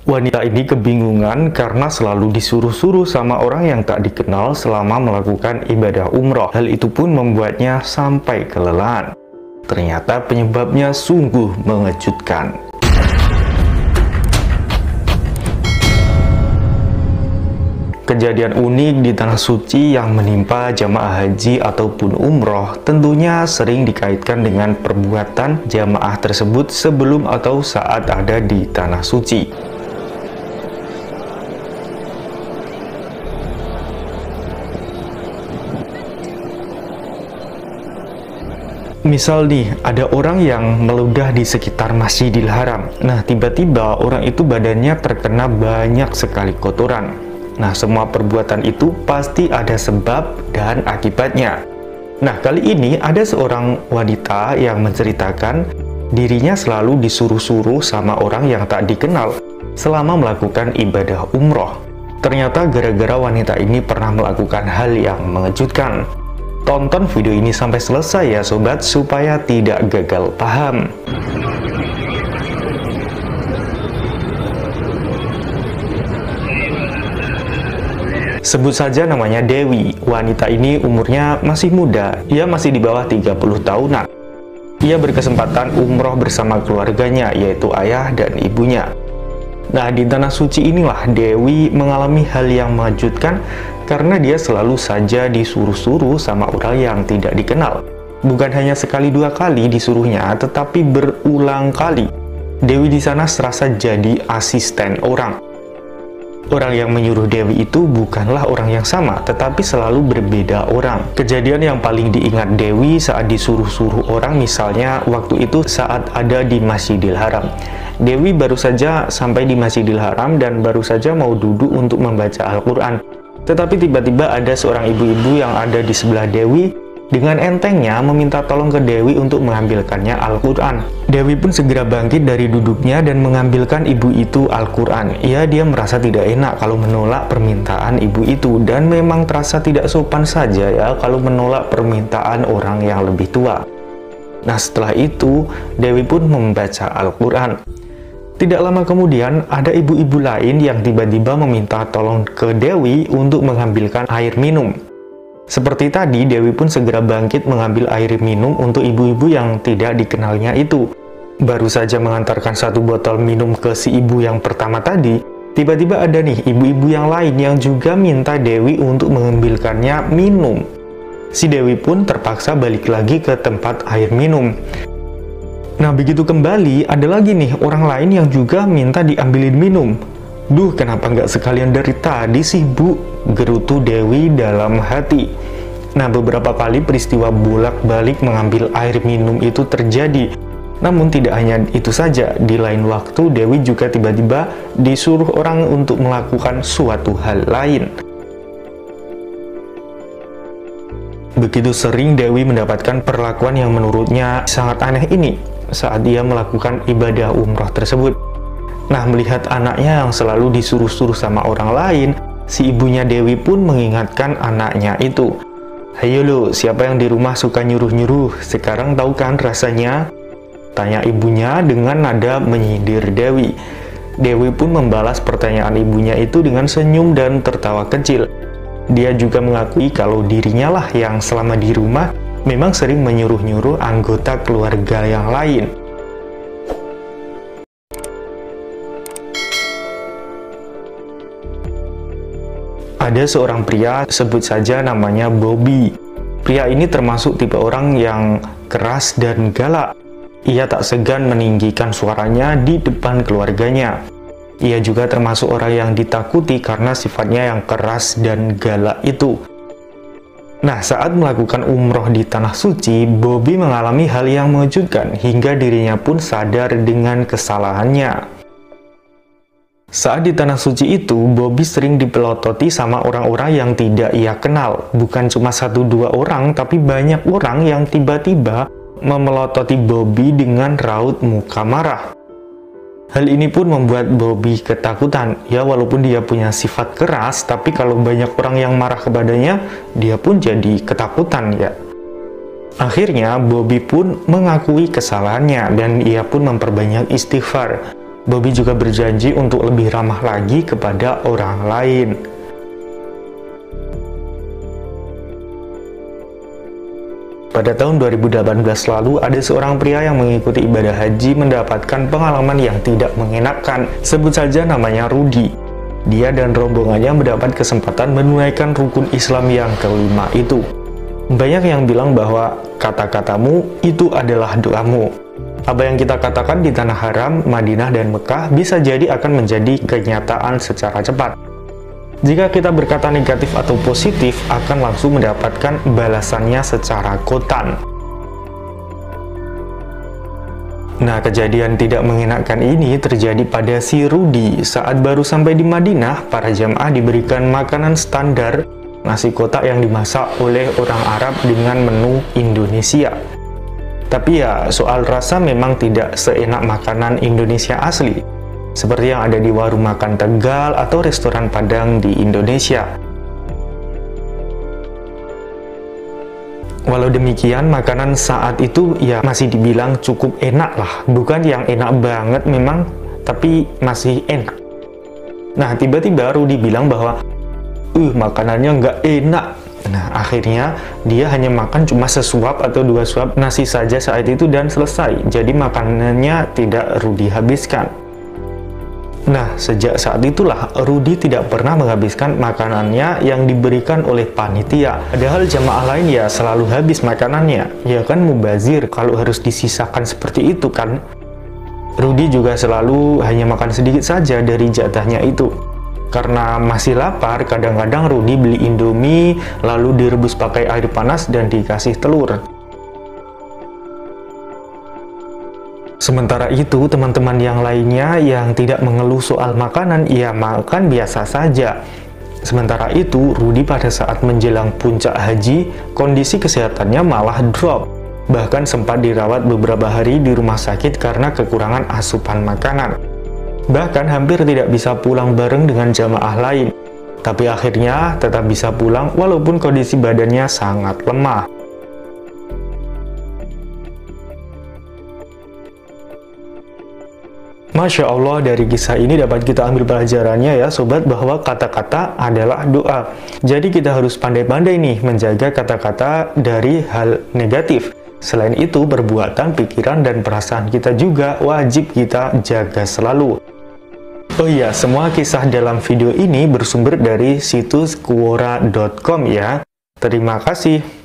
Wanita ini kebingungan karena selalu disuruh-suruh sama orang yang tak dikenal selama melakukan ibadah umroh. Hal itu pun membuatnya sampai kelelahan. Ternyata penyebabnya sungguh mengejutkan. Kejadian unik di Tanah Suci yang menimpa jamaah haji ataupun umroh tentunya sering dikaitkan dengan perbuatan jamaah tersebut sebelum atau saat ada di Tanah Suci. Misal nih, ada orang yang meludah di sekitar Masjidil Haram. Nah, tiba-tiba orang itu badannya terkena banyak sekali kotoran. Nah, semua perbuatan itu pasti ada sebab dan akibatnya. Nah, kali ini ada seorang wanita yang menceritakan dirinya selalu disuruh-suruh sama orang yang tak dikenal selama melakukan ibadah umroh. Ternyata gara-gara wanita ini pernah melakukan hal yang mengejutkan. Tonton video ini sampai selesai ya sobat, supaya tidak gagal paham. Sebut saja namanya Dewi. Wanita ini umurnya masih muda, ia masih di bawah 30 tahunan. Ia berkesempatan umroh bersama keluarganya, yaitu ayah dan ibunya. Nah, di Tanah Suci inilah Dewi mengalami hal yang mengejutkan karena dia selalu saja disuruh-suruh sama orang yang tidak dikenal. Bukan hanya sekali dua kali disuruhnya, tetapi berulang kali. Dewi di sana serasa jadi asisten orang. Orang yang menyuruh Dewi itu bukanlah orang yang sama, tetapi selalu berbeda orang. Kejadian yang paling diingat Dewi saat disuruh-suruh orang misalnya waktu itu saat ada di Masjidil Haram. Dewi baru saja sampai di Masjidil Haram dan baru saja mau duduk untuk membaca Al-Quran. Tetapi tiba-tiba ada seorang ibu-ibu yang ada di sebelah Dewi dengan entengnya meminta tolong ke Dewi untuk mengambilkannya Al-Quran. Dewi pun segera bangkit dari duduknya dan mengambilkan ibu itu Al-Quran. Dia merasa tidak enak kalau menolak permintaan ibu itu, dan memang terasa tidak sopan saja ya kalau menolak permintaan orang yang lebih tua. Nah, setelah itu Dewi pun membaca Al-Quran. Tidak lama kemudian, ada ibu-ibu lain yang tiba-tiba meminta tolong ke Dewi untuk mengambilkan air minum. Seperti tadi, Dewi pun segera bangkit mengambil air minum untuk ibu-ibu yang tidak dikenalnya itu. Baru saja mengantarkan satu botol minum ke si ibu yang pertama tadi, tiba-tiba ada nih ibu-ibu yang lain yang juga minta Dewi untuk mengambilkannya minum. Si Dewi pun terpaksa balik lagi ke tempat air minum. Nah, begitu kembali, ada lagi nih orang lain yang juga minta diambilin minum. Duh, kenapa nggak sekalian dari tadi sih, Bu? Gerutu Dewi dalam hati. Nah, beberapa kali peristiwa bolak-balik mengambil air minum itu terjadi. Namun tidak hanya itu saja, di lain waktu Dewi juga tiba-tiba disuruh orang untuk melakukan suatu hal lain. Begitu sering Dewi mendapatkan perlakuan yang menurutnya sangat aneh ini saat dia melakukan ibadah umroh tersebut. Nah, melihat anaknya yang selalu disuruh-suruh sama orang lain, si ibunya Dewi pun mengingatkan anaknya itu. "Hayo lo, siapa yang di rumah suka nyuruh-nyuruh? Sekarang tahu kan rasanya?" Tanya ibunya dengan nada menyindir Dewi. Dewi pun membalas pertanyaan ibunya itu dengan senyum dan tertawa kecil. Dia juga mengakui kalau dirinya lah yang selama di rumah memang sering menyuruh-nyuruh anggota keluarga yang lain. Ada seorang pria, sebut saja namanya Bobby. Pria ini termasuk tipe orang yang keras dan galak. Ia tak segan meninggikan suaranya di depan keluarganya. Ia juga termasuk orang yang ditakuti karena sifatnya yang keras dan galak itu. Nah, saat melakukan umroh di Tanah Suci, Bobby mengalami hal yang mengejutkan hingga dirinya pun sadar dengan kesalahannya. Saat di Tanah Suci itu, Bobby sering dipelototi sama orang-orang yang tidak ia kenal. Bukan cuma 1-2 orang, tapi banyak orang yang tiba-tiba memelototi Bobby dengan raut muka marah. Hal ini pun membuat Bobby ketakutan. Ya, walaupun dia punya sifat keras, tapi kalau banyak orang yang marah kepadanya, dia pun jadi ketakutan ya. Akhirnya, Bobby pun mengakui kesalahannya dan ia pun memperbanyak istighfar. Bobby juga berjanji untuk lebih ramah lagi kepada orang lain. Pada tahun 2018 lalu, ada seorang pria yang mengikuti ibadah haji mendapatkan pengalaman yang tidak mengenakan. Sebut saja namanya Rudy. Dia dan rombongannya mendapat kesempatan menunaikan rukun Islam yang kelima itu. Banyak yang bilang bahwa kata-katamu itu adalah doamu. Apa yang kita katakan di Tanah Haram, Madinah, dan Mekah bisa jadi akan menjadi kenyataan secara cepat. Jika kita berkata negatif atau positif, akan langsung mendapatkan balasannya secara kontan. Nah, kejadian tidak mengenakan ini terjadi pada si Rudy. Saat baru sampai di Madinah, para jamaah diberikan makanan standar, nasi kotak yang dimasak oleh orang Arab dengan menu Indonesia. Tapi ya, soal rasa memang tidak seenak makanan Indonesia asli, seperti yang ada di warung makan Tegal atau restoran Padang di Indonesia. Walau demikian, makanan saat itu ya masih dibilang cukup enak lah. Bukan yang enak banget memang, tapi masih enak. Nah, tiba-tiba Rudy bilang bahwa makanannya nggak enak. Nah, akhirnya dia hanya makan cuma sesuap atau 2 suap nasi saja saat itu dan selesai. Jadi makanannya tidak Rudy habiskan. Nah, sejak saat itulah Rudy tidak pernah menghabiskan makanannya yang diberikan oleh panitia. Padahal jamaah lain ya selalu habis makanannya. Ya kan mubazir kalau harus disisakan seperti itu kan. Rudy juga selalu hanya makan sedikit saja dari jatahnya itu. Karena masih lapar, kadang-kadang Rudy beli Indomie, lalu direbus pakai air panas dan dikasih telur. Sementara itu, teman-teman yang lainnya yang tidak mengeluh soal makanan, ya makan biasa saja. Sementara itu, Rudy pada saat menjelang puncak haji, kondisi kesehatannya malah drop. Bahkan sempat dirawat beberapa hari di rumah sakit karena kekurangan asupan makanan. Bahkan hampir tidak bisa pulang bareng dengan jamaah lain. Tapi akhirnya tetap bisa pulang walaupun kondisi badannya sangat lemah. Masya Allah, dari kisah ini dapat kita ambil pelajarannya ya sobat, bahwa kata-kata adalah doa. Jadi kita harus pandai-pandai nih menjaga kata-kata dari hal negatif. Selain itu, perbuatan, pikiran, dan perasaan kita juga wajib kita jaga selalu. Oh iya, semua kisah dalam video ini bersumber dari situs quora.com ya. Terima kasih.